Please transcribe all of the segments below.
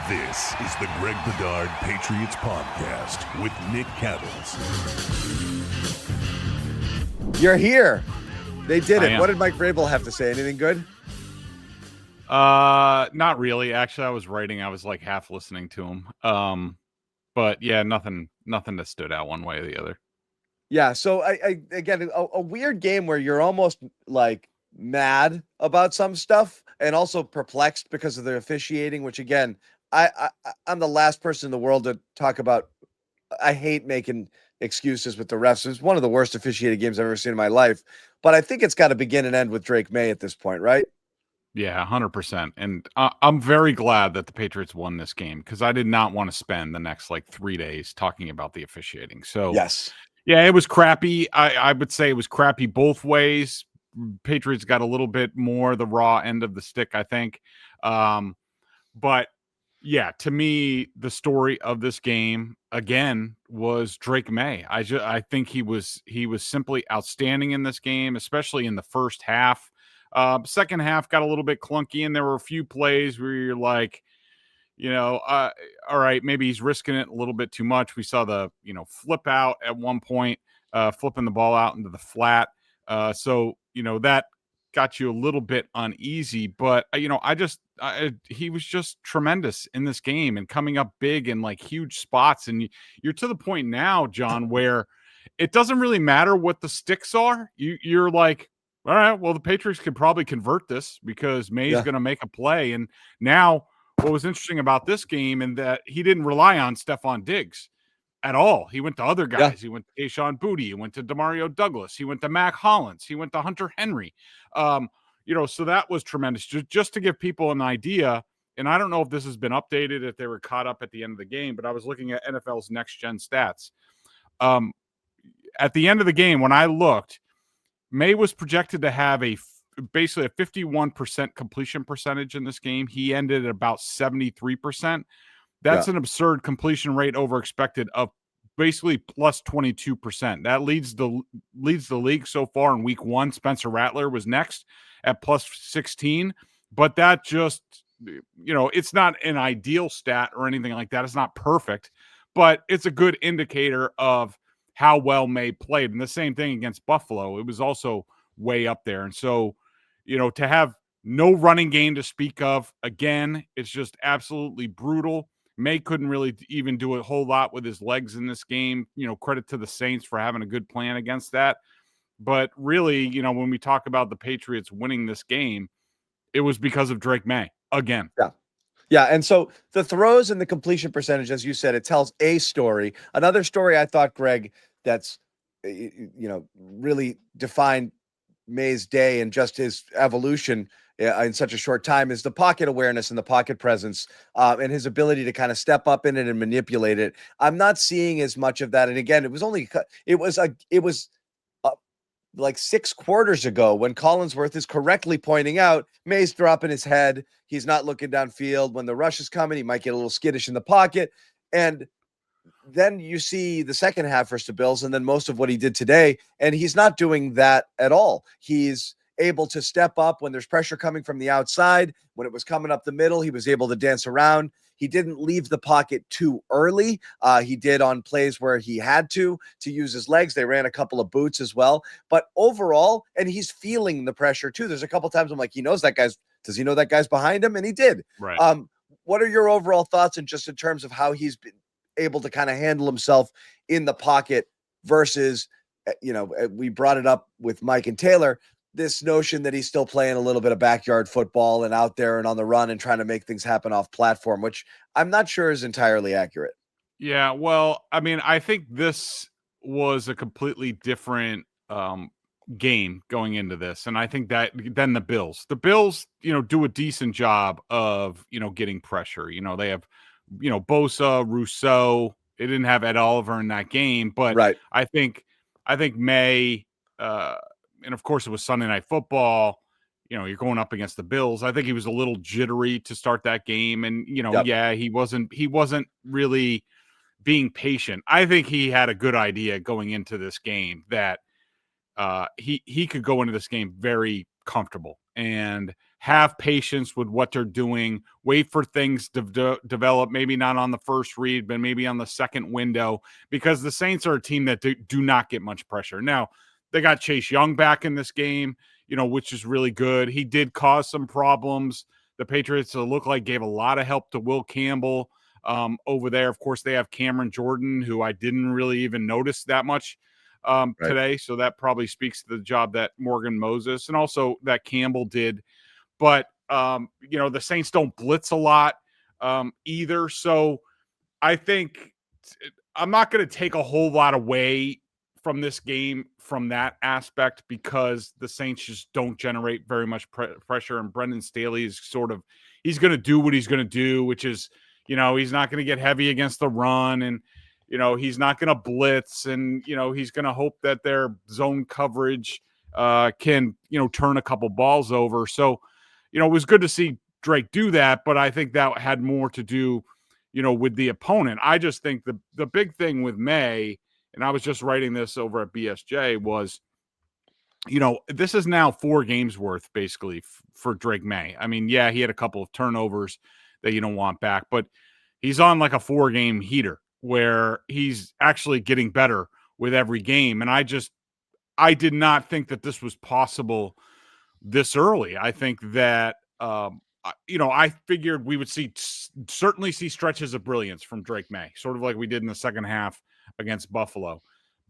This is the Greg Bedard Patriots Podcast with Nick Cattles. You're here. They did it. am. What did Mike Vrabel have to say? Anything good? Not really. Actually, I was writing. I was like half listening to him. But yeah, nothing that stood out one way or the other. Yeah. So I again, a weird game where you're almost like mad about some stuff and also perplexed because of the officiating, which again, I'm the last person in the world to talk about. I hate making excuses with the refs. It's one of the worst officiated games I've ever seen in my life. But I think it's got to begin and end with Drake Maye at this point, right? Yeah, 100%. And I'm very glad that the Patriots won this game because I did not want to spend the next 3 days talking about the officiating. So Yes. Yeah, it was crappy. I would say it was crappy both ways. Patriots got a little bit more the raw end of the stick, I think. But yeah, to me, the story of this game again was Drake Maye. I think he was simply outstanding in this game, especially in the first half. Second half got a little bit clunky, and there were a few plays where you're like, all right, maybe he's risking it a little bit too much. We saw the flip out at one point, flipping the ball out into the flat. So that got you a little bit uneasy, but he was just tremendous in this game and coming up big in huge spots. And you're to the point now, John, where it doesn't really matter what the sticks are. You're like, all right, well, the Patriots could probably convert this because May's going to make a play. And now what was interesting about this game and that he didn't rely on Stephon Diggs at all. He went to other guys. Yeah. He went to Kayshon Boutte. He went to Demario Douglas. He went to Mac Hollins. He went to Hunter Henry. So that was tremendous. Just to give people an idea, and I don't know if this has been updated, if they were caught up at the end of the game, but I was looking at NFL's next-gen stats. At the end of the game, when I looked, Maye was projected to have basically a 51% completion percentage in this game. He ended at about 73%. That's an absurd completion rate over expected of basically plus 22%. That leads the league so far in week 1. Spencer Rattler was next at plus 16, but that just, it's not an ideal stat or anything like that. It's not perfect, but it's a good indicator of how well Maye played. And the same thing against Buffalo. It was also way up there. And so, to have no running game to speak of, again, it's just absolutely brutal. Maye couldn't really even do a whole lot with his legs in this game. Credit to the Saints for having a good plan against that. But really, when we talk about the Patriots winning this game, it was because of Drake Maye again. Yeah. Yeah, and so the throws and the completion percentage, as you said, it tells a story. Another story I thought, Greg, that's, really defined Maye's day and just his evolution in such a short time is the pocket awareness and the pocket presence and his ability to kind of step up in it and manipulate it. I'm not seeing as much of that. And again, it was like 6 quarters ago when Collinsworth is correctly pointing out Maye's dropping his head. He's not looking downfield. When the rush is coming, he might get a little skittish in the pocket. And then you see the second half versus the Bills and then most of what he did today, and he's not doing that at all. He's able to step up when there's pressure coming from the outside. When it was coming up the middle, he was able to dance around. He didn't leave the pocket too early. He did on plays where he had to use his legs. They ran a couple of boots as well. But overall, and he's feeling the pressure too. There's a couple times I'm like, does he know that guy's behind him? And he did. Right. What are your overall thoughts in terms of how he's been able to kind of handle himself in the pocket versus, we brought it up with Mike and Taylor, this notion that he's still playing a little bit of backyard football and out there and on the run and trying to make things happen off platform, which I'm not sure is entirely accurate. Yeah, well, I mean, I think this was a completely different game going into this. And I think that then the Bills, do a decent job of, getting pressure. They have, Bosa, Rousseau. They didn't have Ed Oliver in that game, but right. I think Maye, and of course it was Sunday Night Football. You're going up against the Bills. I think he was a little jittery to start that game, and he wasn't really being patient. I think he had a good idea going into this game that he could go into this game very comfortable and have patience with what they're doing, wait for things to develop, maybe not on the first read, but maybe on the second window, because the Saints are a team that do not get much pressure. Now, they got Chase Young back in this game, which is really good. He did cause some problems. The Patriots, look like, gave a lot of help to Will Campbell over there. Of course, they have Cameron Jordan, who I didn't really even notice that much today. So that probably speaks to the job that Morgan Moses and also that Campbell did. But, the Saints don't blitz a lot either. So I think I'm not going to take a whole lot away from this game from that aspect, because the Saints just don't generate very much pressure. And Brendan Staley is he's going to do what he's going to do, which is, he's not going to get heavy against the run, and, he's not going to blitz, and, he's going to hope that their zone coverage can, turn a couple balls over. So, it was good to see Drake do that, but I think that had more to do, with the opponent. I just think the big thing with Maye, and I was just writing this over at BSJ, was, this is now 4 games worth basically for Drake Maye. I mean, yeah, he had a couple of turnovers that you don't want back, but he's on like a 4-game heater where he's actually getting better with every game. And I did not think that this was possible this early. I think that, I figured we would certainly see stretches of brilliance from Drake Maye, sort of like we did in the second half against Buffalo.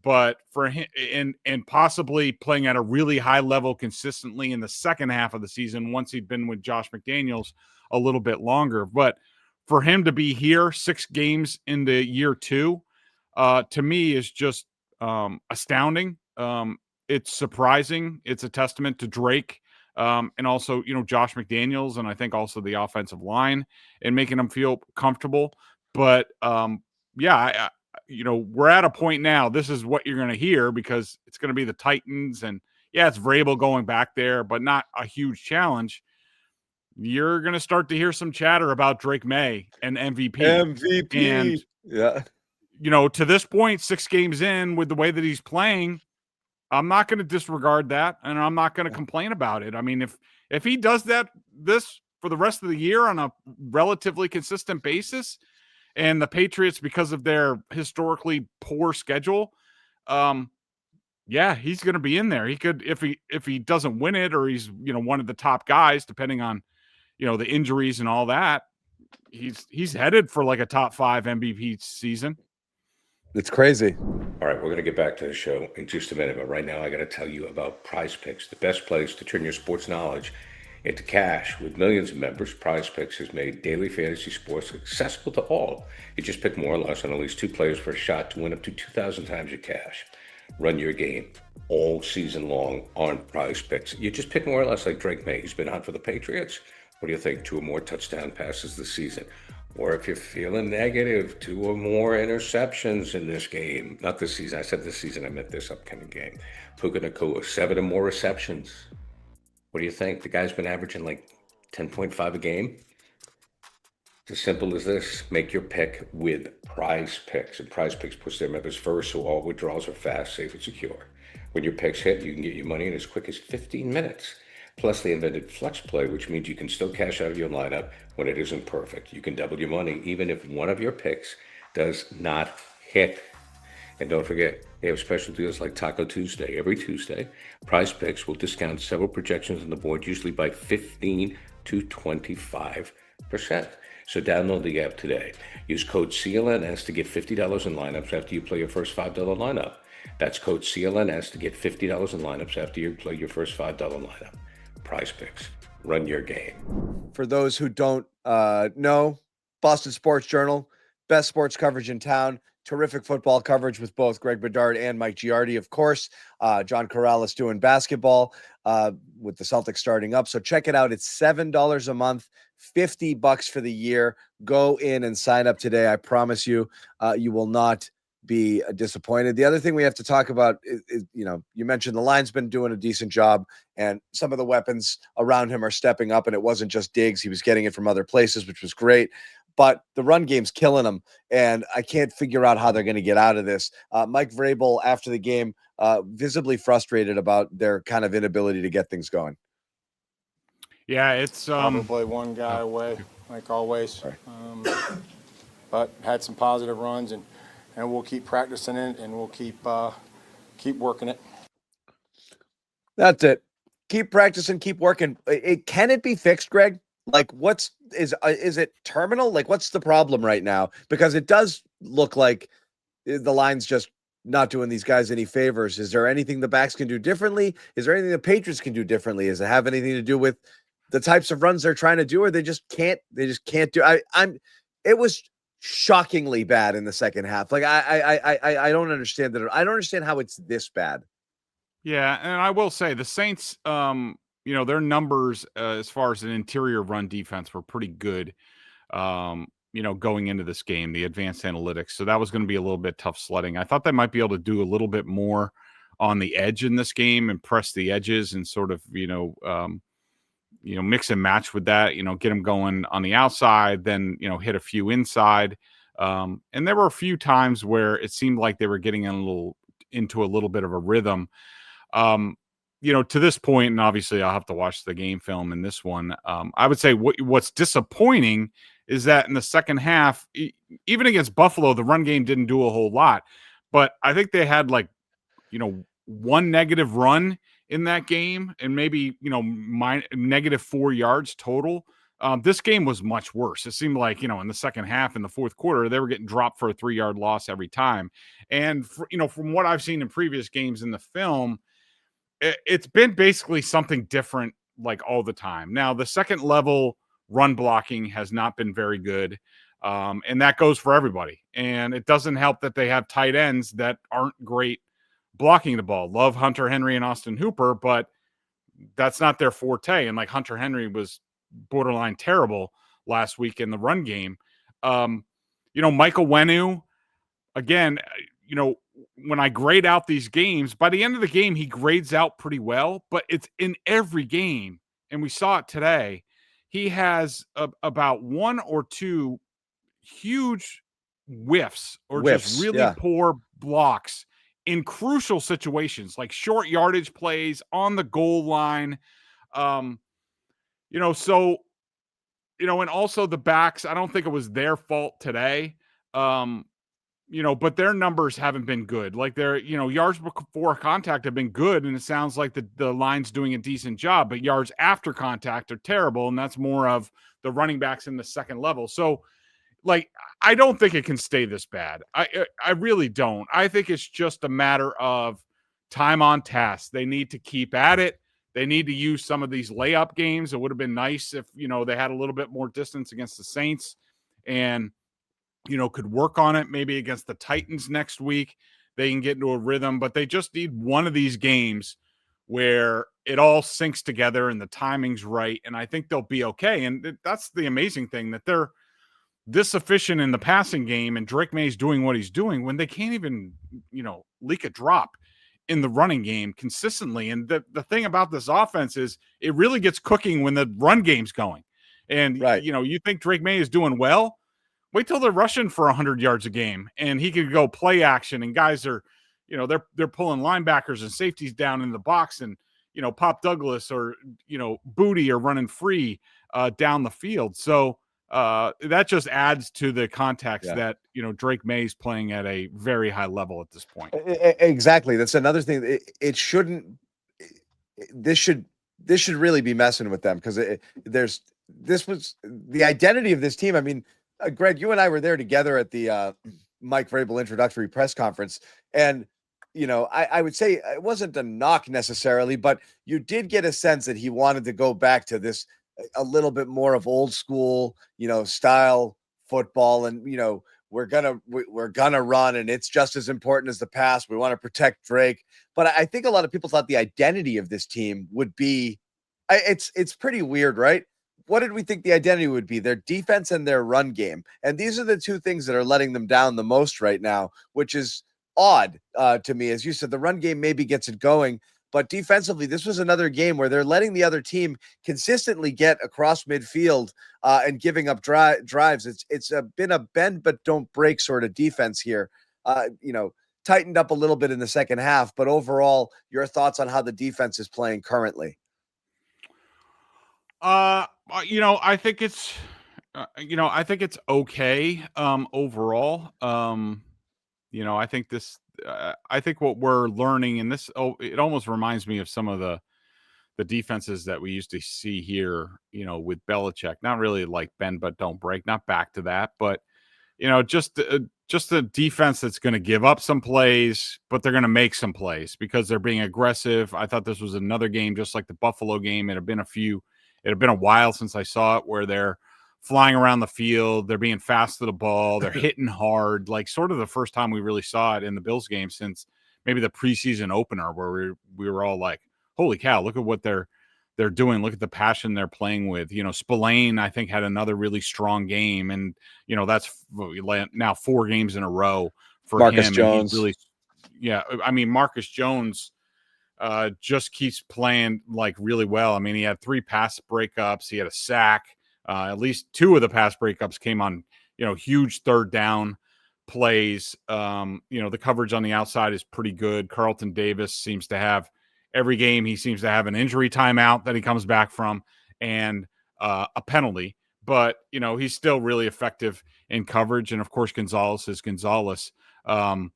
But for him, and possibly playing at a really high level consistently in the second half of the season, once he'd been with Josh McDaniels a little bit longer. But for him to be here 6 games into year 2, to me is just astounding. It's surprising. It's a testament to Drake. And also, Josh McDaniels, and I think also the offensive line, and making them feel comfortable. But we're at a point now. This is what you're going to hear, because it's going to be the Titans, and it's Vrabel going back there, but not a huge challenge. You're going to start to hear some chatter about Drake Maye and MVP. And to this point, 6 games in, with the way that he's playing, I'm not going to disregard that, and I'm not going to complain about it. I mean, if he does this for the rest of the year on a relatively consistent basis, and the Patriots, because of their historically poor schedule, he's going to be in there. He could, if he doesn't win it, or he's one of the top guys, depending on the injuries and all that, he's headed for like a top 5 MVP season. It's crazy. All right, we're going to get back to the show in just a minute, but right now I got to tell you about Prize Picks, the best place to turn your sports knowledge into cash. With millions of members, Prize Picks has made daily fantasy sports accessible to all. You just pick more or less on at least 2 players for a shot to win up to 2,000 times your cash. Run your game all season long on Prize Picks. You just pick more or less, like Drake Maye. He's been hot for the Patriots. What do you think? 2 or more touchdown passes this season. Or if you're feeling negative, 2 or more interceptions in this game. Not this season. I said this season. I meant this upcoming game. Puka Nacua, 7 or more receptions. What do you think? The guy's been averaging like 10.5 a game. It's as simple as this. Make your pick with Prize Picks. And Prize Picks puts their members first, so all withdrawals are fast, safe, and secure. When your picks hit, you can get your money in as quick as 15 minutes. Plus, they invented Flex Play, which means you can still cash out of your lineup when it isn't perfect. You can double your money even if one of your picks does not hit. And don't forget, they have special deals like Taco Tuesday. Every Tuesday, Prize Picks will discount several projections on the board, usually by 15 to 25%. So download the app today. Use code CLNS to get $50 in lineups after you play your first $5 lineup. That's code CLNS to get $50 in lineups after you play your first $5 lineup. Prize Picks. Run your game. For those who don't know, Boston Sports Journal, best sports coverage in town. Terrific football coverage with both Greg Bedard and Mike Giardi, of course. John Corrales doing basketball with the Celtics starting up. So check it out. It's $7 a month, $50 for the year. Go in and sign up today. I promise you, you will not be disappointed. The other thing we have to talk about is, you mentioned the line's been doing a decent job, and some of the weapons around him are stepping up, and it wasn't just Diggs. He was getting it from other places, which was great. But the run game's killing them, and I can't figure out how they're going to get out of this. Mike Vrabel, after the game, visibly frustrated about their kind of inability to get things going. Yeah, it's Probably one guy away, like always. But had some positive runs, and we'll keep practicing it, and we'll keep working it. That's it. Keep practicing, keep working. Can it be fixed, Greg? Like, is it terminal? Like, what's the problem right now? Because it does look like the line's just not doing these guys any favors. Is there anything the backs can do differently? Is there anything the Patriots can do differently? Does it have anything to do with the types of runs they're trying to do, or they just can't do? It was shockingly bad in the second half. Like, I don't understand that. I don't understand how it's this bad. Yeah, and I will say the Saints, their numbers as far as an interior run defense were pretty good. Going into this game, the advanced analytics. So that was going to be a little bit tough sledding. I thought they might be able to do a little bit more on the edge in this game and press the edges and sort of, mix and match with that, get them going on the outside, then, hit a few inside. And there were a few times where it seemed like they were getting into a little bit of a rhythm. To this point, and obviously I'll have to watch the game film in this one. I would say what's disappointing is that in the second half, even against Buffalo, the run game didn't do a whole lot. But I think they had one negative run in that game and maybe, negative 4 yards total. This game was much worse. It seemed like, in the second half, in the fourth quarter, they were getting dropped for a 3-yard loss every time. And, from what I've seen in previous games in the film, it's been basically something different like all the time. Now, the second level run blocking has not been very good. And that goes for everybody. And it doesn't help that they have tight ends that aren't great blocking the ball. Love Hunter Henry and Austin Hooper, but that's not their forte. And like Hunter Henry was borderline terrible last week in the run game. Michael Wenu, again, when I grade out these games, by the end of the game, he grades out pretty well, but it's in every game. And we saw it today. He has about one or two huge whiffs just really poor blocks in crucial situations, like short yardage plays on the goal line. And also the backs, I don't think it was their fault today. But their numbers haven't been good. Like their, yards before contact have been good. And it sounds like the line's doing a decent job, but yards after contact are terrible. And that's more of the running backs in the second level. So I don't think it can stay this bad. I really don't. I think it's just a matter of time on task. They need to keep at it. They need to use some of these layup games. It would have been nice if, they had a little bit more distance against the Saints and, could work on it maybe against the Titans next week. They can get into a rhythm, but they just need one of these games where it all syncs together and the timing's right. And I think they'll be okay. And that's the amazing thing, that they're this efficient in the passing game and Drake Maye's doing what he's doing when they can't even, leak a drop in the running game consistently. And the thing about this offense is it really gets cooking when the run game's going. And, you think Drake Maye is doing well? Wait till they're rushing for 100 yards a game and he could go play action and guys are, they're pulling linebackers and safeties down in the box and, Pop Douglas or, Boutte are running free down the field. So that just adds to the context that, Drake Maye's playing at a very high level at this point. Exactly. That's another thing. It shouldn't, this should really be messing with them because this was the identity of this team. I mean, Greg, you and I were there together at the Mike Vrabel introductory press conference. And, I would say it wasn't a knock necessarily, but you did get a sense that he wanted to go back to this a little bit more of old school, style football. And, we're gonna run and it's just as important as the pass. We want to protect Drake. But I think a lot of people thought the identity of this team would be, it's pretty weird, right? What did we think the identity would be? Their defense and their run game. And these are the two things that are letting them down the most right now, which is odd to me. As you said, the run game maybe gets it going, but defensively, this was another game where they're letting the other team consistently get across midfield and giving up drives. It's been a bend but don't break sort of defense here. Tightened up a little bit in the second half, but overall, your thoughts on how the defense is playing currently? I think it's, I think it's okay. Overall, I think I think what we're learning in this, it almost reminds me of some of the defenses that we used to see here, with Belichick. Not really like bend but don't break, not back to that, but just a defense that's going to give up some plays, but they're going to make some plays because they're being aggressive. I thought this was another game just like the Buffalo game. It had been a while since I saw it, where they're flying around the field, they're being fast to the ball, they're hitting hard, like sort of the first time we really saw it in the Bills game since maybe the preseason opener, where we were all like, holy cow, look at what they're doing. Look at the passion they're playing with. Spillane, I think, had another really strong game, and that's now 4 games in a row for Marcus him. Jones. And he's really, I mean, Marcus Jones just keeps playing like really well. I mean, he had 3 pass breakups, he had a sack. At least 2 of the pass breakups came on, huge third down plays. The coverage on the outside is pretty good. Carlton Davis seems to have every game. He seems to have an injury timeout that he comes back from and a penalty, but he's still really effective in coverage. And of course, Gonzalez is Gonzalez. So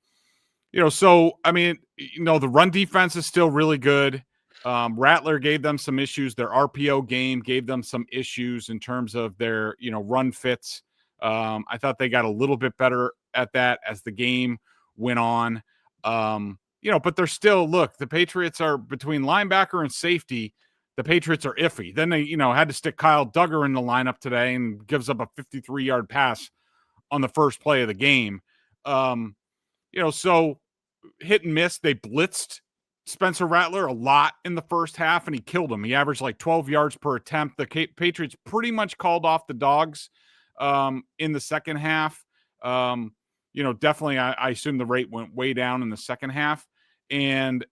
I mean, the run defense is still really good. Rattler gave them some issues. Their RPO game gave them some issues in terms of their, run fits. I thought they got a little bit better at that as the game went on. But they're still, look, the Patriots are between linebacker and safety. The Patriots are iffy. Then they, had to stick Kyle Duggar in the lineup today and gives up a 53-yard pass on the first play of the game. So hit and miss. They blitzed Spencer Rattler a lot in the first half, and he killed him. He averaged like 12 yards per attempt. The Patriots pretty much called off the dogs in the second half. Definitely I assume the rate went way down in the second half. And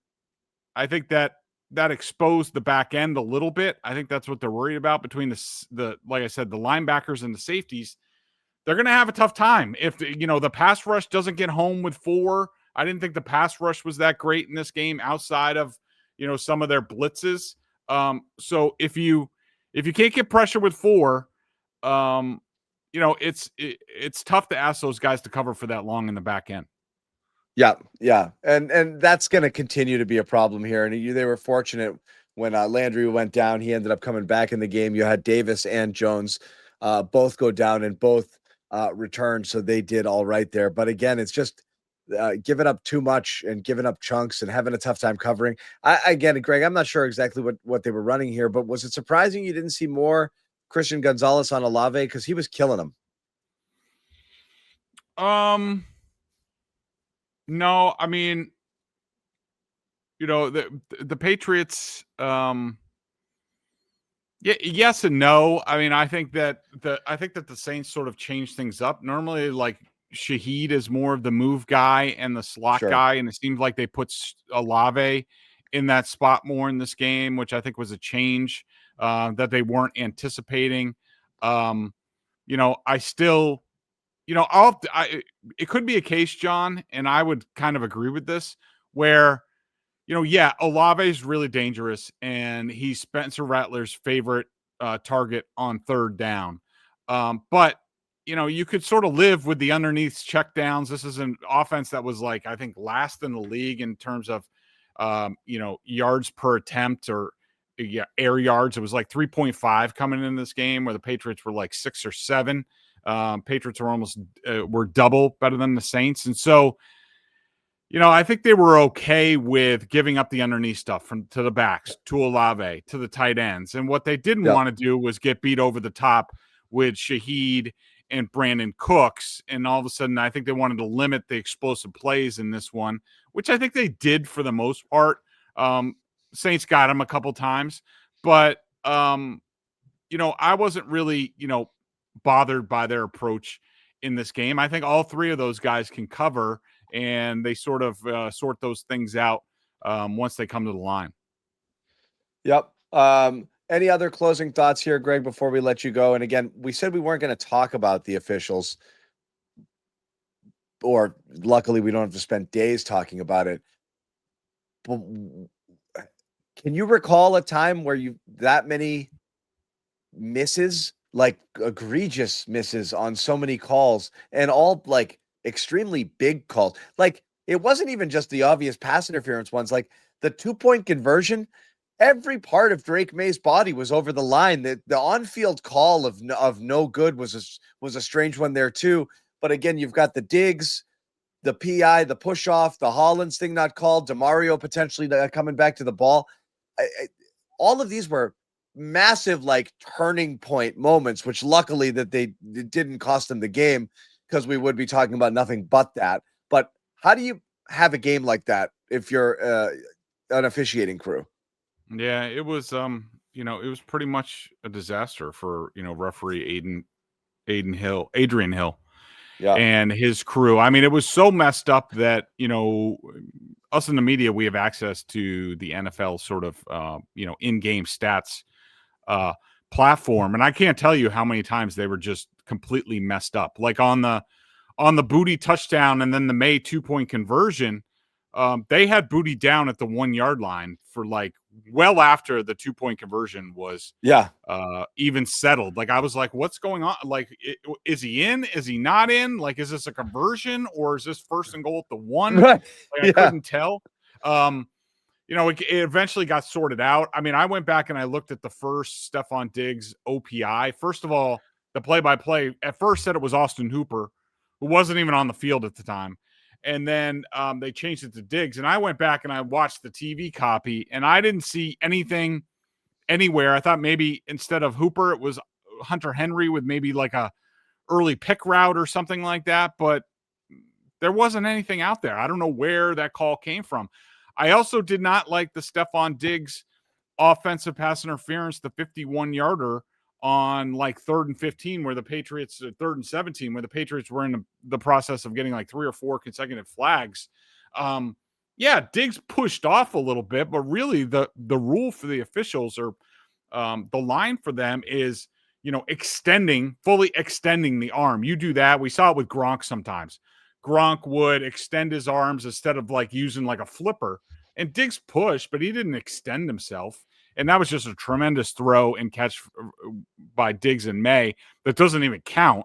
I think that exposed the back end a little bit. I think that's what they're worried about between the like I said, the linebackers and the safeties. They're going to have a tough time if the pass rush doesn't get home with 4. I didn't think the pass rush was that great in this game outside of, some of their blitzes. So if you can't get pressure with 4, it's tough to ask those guys to cover for that long in the back end. Yeah. And that's going to continue to be a problem here. And they were fortunate when Landry went down. He ended up coming back in the game. You had Davis and Jones both go down and both return. So they did all right there. But again, it's just giving up too much and giving up chunks and having a tough time covering. Again, Greg, I'm not sure exactly what they were running here, but was it surprising you didn't see more Christian Gonzalez on Olave? Because he was killing him. No, I mean, the Patriots, yes and no. I mean, I think that the Saints sort of changed things up. Normally, like, Shaheed is more of the move guy and the slot guy, and it seems like they put Olave in that spot more in this game, which I think was a change that they weren't anticipating. I still, it could be a case, John, and I would kind of agree with this, where, Olave is really dangerous, and he's Spencer Rattler's favorite target on third down. But you could sort of live with the underneath checkdowns. This is an offense that was like, I think, last in the league in terms of, yards per attempt or air yards. It was like 3.5 coming in this game, where the Patriots were like 6 or 7. Patriots are almost were double better than the Saints. And so, I think they were okay with giving up the underneath stuff to the backs, to Olave, to the tight ends. And what they didn't want to do was get beat over the top with Shaheed and Brandon Cooks. And all of a sudden, I think they wanted to limit the explosive plays in this one, which I think they did for the most part. Saints got him a couple times, but, I wasn't really, bothered by their approach in this game. I think all 3 of those guys can cover, and they sort of sort those things out once they come to the line. Yep. Any other closing thoughts here, Greg, before we let you go? And again, we said we weren't going to talk about the officials, or luckily we don't have to spend days talking about it. But can you recall a time where that many misses, like egregious misses on so many calls, and all like extremely big calls. Like it wasn't even just the obvious pass interference ones, like the 2-point conversion. Every part of Drake Maye's body was over the line. The on-field call of no good was a strange one there too. But again, you've got the Diggs, the PI, the push off, the Hollins thing not called, DeMario potentially coming back to the ball. All of these were massive, like turning point moments, which luckily that it didn't cost them the game, because we would be talking about nothing but that. But how do you have a game like that if you're an officiating crew? Yeah, it was it was pretty much a disaster for, referee Adrian Hill Yeah. and his crew. I mean, it was so messed up that, us in the media, we have access to the NFL sort of in-game stats platform, and I can't tell you how many times they were just completely messed up. Like on the Boutte touchdown and then the Maye 2-point conversion, they had Boutte down at the 1-yard line for like well after the 2-point conversion was even settled. Like I was like, what's going on? Like, is he in? Is he not in? Like, is this a conversion or is this 1st and goal at the 1? Right. Like, I couldn't tell. It eventually got sorted out. I mean, I went back and I looked at the first Stephon Diggs OPI. First of all, the play-by-play at first said it was Austin Hooper, who wasn't even on the field at the time. And then they changed it to Diggs. And I went back and I watched the TV copy, and I didn't see anything anywhere. I thought maybe instead of Hooper, it was Hunter Henry with maybe like a early pick route or something like that. But there wasn't anything out there. I don't know where that call came from. I also did not like the Stephon Diggs offensive pass interference, the 51-yarder on like 3rd and 15, where the Patriots 3rd and 17, where the Patriots were in the process of getting like 3 or 4 consecutive flags. Diggs pushed off a little bit, but really the rule for the officials, or the line for them, is, fully extending the arm. You do that. We saw it with Gronk sometimes. Gronk would extend his arms instead of like using like a flipper, and Diggs pushed, but he didn't extend himself. And that was just a tremendous throw and catch by Diggs and Maye that doesn't even count.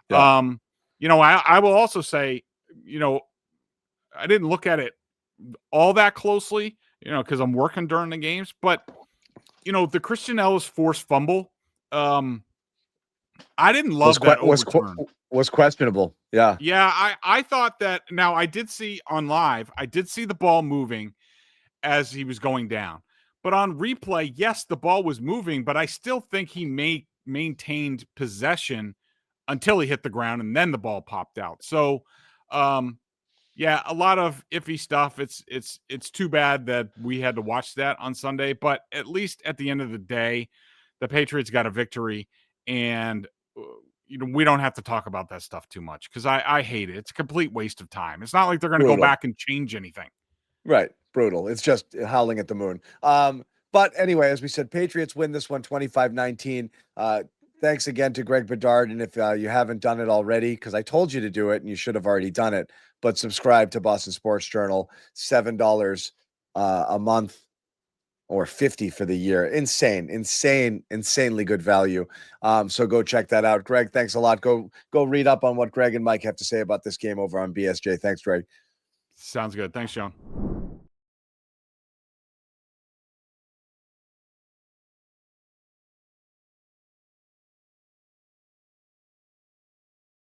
Yeah. I will also say, I didn't look at it all that closely, because I'm working during the games. But, the Christian Ellis forced fumble, I didn't love that overturn. Was questionable. Yeah. Yeah, I thought that. Now, I did see on live, I did see the ball moving as he was going down. But on replay, yes, the ball was moving, but I still think he maintained possession until he hit the ground, and then the ball popped out. So, a lot of iffy stuff. It's too bad that we had to watch that on Sunday, but at least at the end of the day, the Patriots got a victory, and we don't have to talk about that stuff too much, because I hate it. It's a complete waste of time. It's not like they're going to go back and change anything. Right. Brutal. It's just howling at the moon. But anyway, as we said, Patriots win this one 25-19. Thanks again to Greg Bedard. And if you haven't done it already, because I told you to do it and you should have already done it, but subscribe to Boston Sports Journal, $7 a month or $50 for the year. Insanely good value. So go check that out. Greg, thanks a lot. Go read up on what Greg and Mike have to say about this game over on BSJ. Thanks, Greg. Sounds good. Thanks, John.